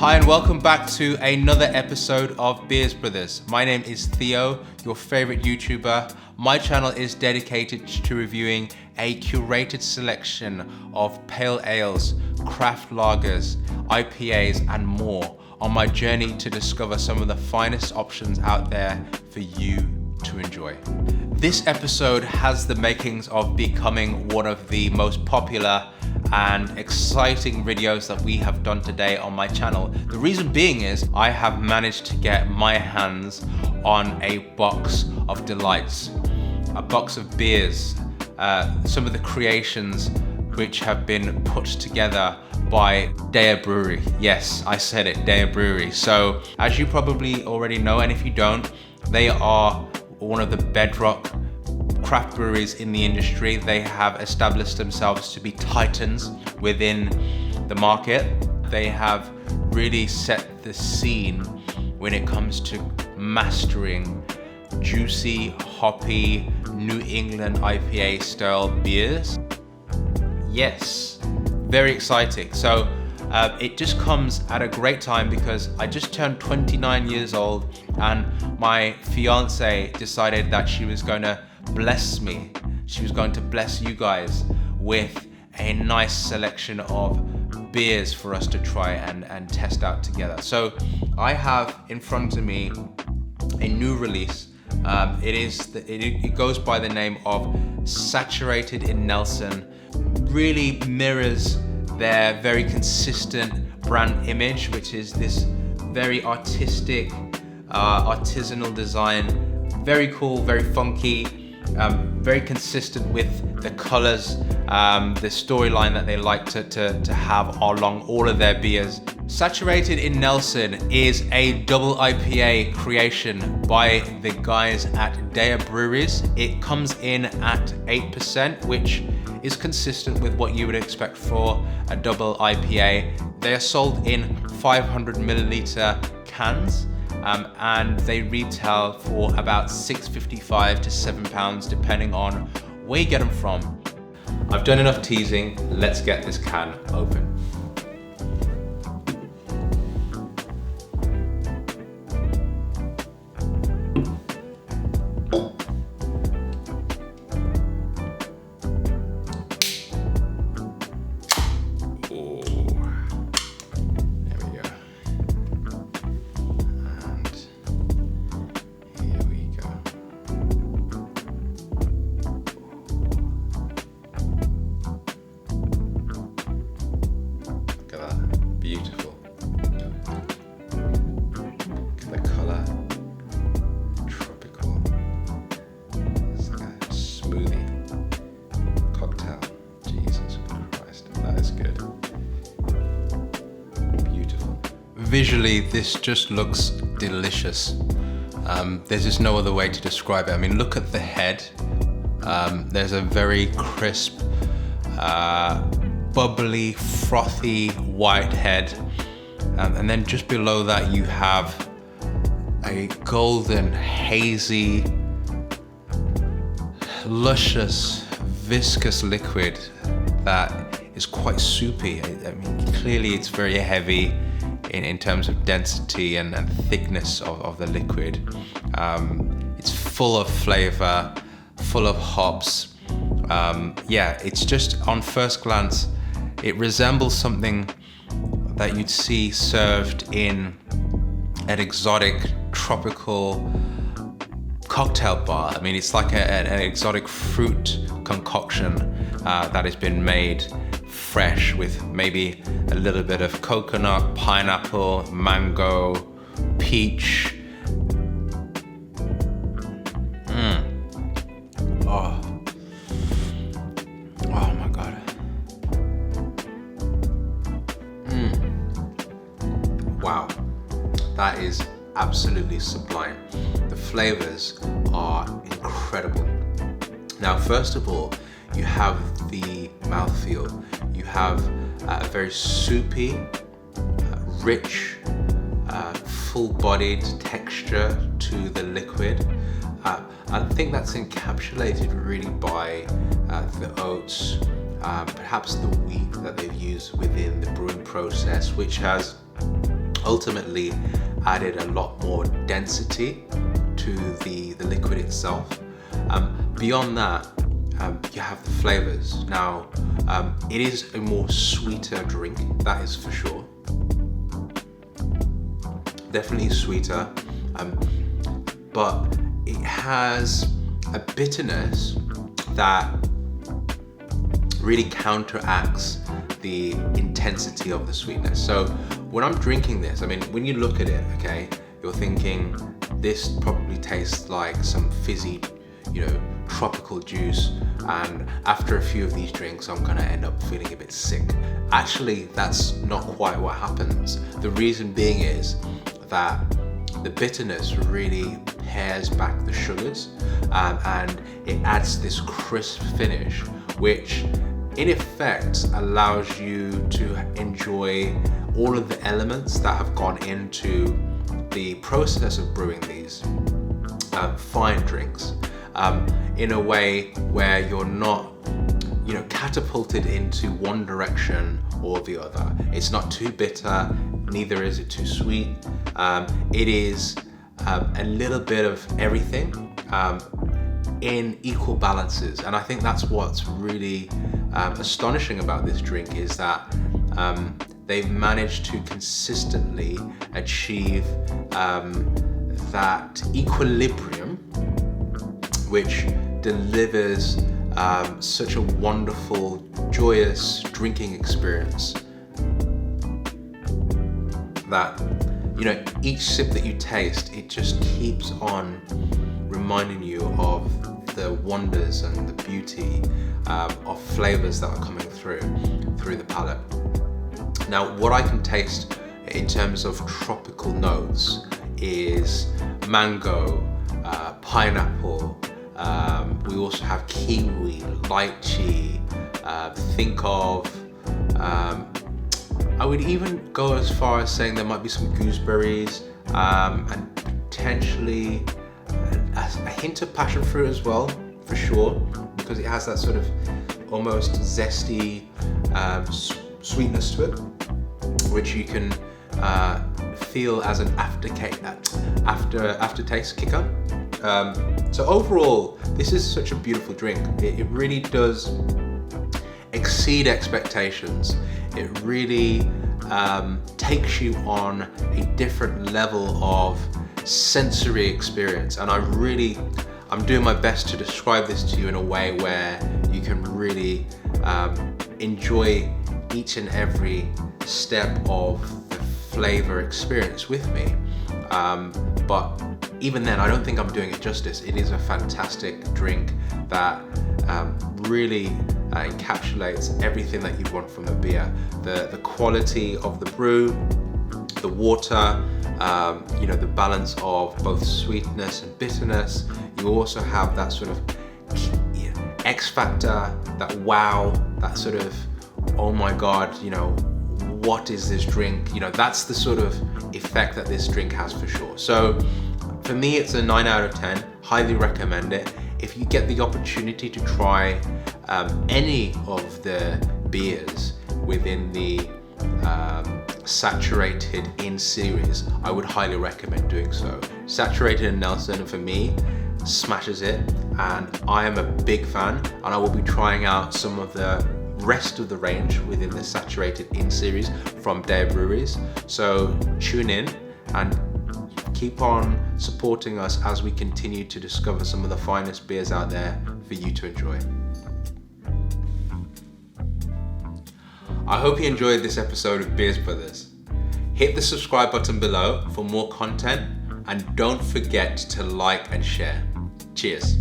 Hi and welcome back to another episode of Beers Brothers. My name is Theo, your favorite YouTuber. My channel is dedicated to reviewing a curated selection of pale ales, craft lagers, IPAs and more on my journey to discover some of the finest options out there for you to enjoy. This episode has the makings of becoming one of the most popular and exciting videos that we have done today on my channel. The reason being is I have managed to get my hands on a box of delights, a box of beers, some of the creations which have been put together by DEYA Brewery. Yes, I said it, DEYA Brewery. So as you probably already know, and if you don't, they are one of the bedrock craft breweries in the industry. They have established themselves to be titans within the market. They have really set the scene when it comes to mastering juicy, hoppy, New England IPA style beers. Yes, very exciting. So it just comes at a great time because I just turned 29 years old and my fiance decided that she was going to bless me. She was going to bless you guys with a nice selection of beers for us to try and test out together. So I have in front of me a new release. It goes by the name of Saturated in Nelson. Really mirrors their very consistent brand image, which is this very artistic, artisanal design. Very cool, very funky, very consistent with the colors, the storyline that they like to have along all of their beers. Saturated in Nelson is a double IPA creation by the guys at DEYA Breweries. It comes in at 8%, which is consistent with what you would expect for a double IPA. They are sold in 500 milliliter cans. And they retail for about £6.55 to £7 depending on where you get them from. I've done enough teasing, let's get this can open. Beautiful. Look at the color. Tropical. It's like a smoothie cocktail. Jesus Christ, that is good. Beautiful. Visually, this just looks delicious. There's just no other way to describe it. I mean, look at the head. There's a very crisp, bubbly, frothy white head, and then just below that you have a golden, hazy, luscious, viscous liquid that is quite soupy. I mean, clearly it's very heavy in terms of density and thickness of the liquid. It's full of flavor, full of hops. Yeah, it's just on first glance, it resembles something that you'd see served in an exotic tropical cocktail bar. I mean, it's like an exotic fruit concoction that has been made fresh with maybe a little bit of coconut, pineapple, mango, peach. Oh my God. Wow, that is absolutely sublime. The flavors are incredible. Now, first of all, you have the mouthfeel. You have a very soupy, rich, full-bodied texture to the liquid. I think that's encapsulated really by the oats, perhaps the wheat that they've used within the brewing process, which has ultimately added a lot more density to the liquid itself. Beyond that, you have the flavors. Now, it is a more sweeter drink, that is for sure. Definitely sweeter, but it has a bitterness that really counteracts the intensity of the sweetness. So when I'm drinking this, I mean, when you look at it, okay, you're thinking this probably tastes like some fizzy, tropical juice, and after a few of these drinks I'm gonna end up feeling a bit sick. Actually, that's not quite what happens. The reason being is that the bitterness really pares back the sugars, and it adds this crisp finish, which in effect allows you to enjoy all of the elements that have gone into the process of brewing these fine drinks in a way where you're not catapulted into one direction or the other. It's not too bitter, neither is it too sweet. It is a little bit of everything in equal balances, and I think that's what's really astonishing about this drink, is that they've managed to consistently achieve that equilibrium, which delivers such a wonderful, joyous drinking experience that, each sip that you taste, it just keeps on reminding you of the wonders and the beauty of flavors that are coming through the palate. Now, what I can taste in terms of tropical notes is mango, pineapple, we also have kiwi, lychee, think of, I would even go as far as saying there might be some gooseberries, and potentially a hint of passion fruit as well, for sure, because it has that sort of almost zesty sweetness to it, which you can feel as an aftertaste kicker. So overall, this is such a beautiful drink. It really does exceed expectations. It really takes you on a different level of sensory experience, and I'm doing my best to describe this to you in a way where you can really enjoy each and every step of the flavor experience with me. But even then, I don't think I'm doing it justice. It is a fantastic drink that really encapsulates everything that you want from a beer. The quality of the brew, the water, the balance of both sweetness and bitterness. You also have that sort of X factor, that wow, that sort of, oh my God, what is this drink? That's the sort of effect that this drink has for sure. So for me, it's a 9 out of 10. Highly recommend it. If you get the opportunity to try any of the beers within the Saturated in series, I would highly recommend doing so. Saturated and Nelson, for me, smashes it, and I am a big fan, and I will be trying out some of the rest of the range within the Saturated in series from DEYA Breweries. So tune in and keep on supporting us as we continue to discover some of the finest beers out there for you to enjoy. I hope you enjoyed this episode of Beers Brothers. Hit the subscribe button below for more content, and don't forget to like and share. Cheers.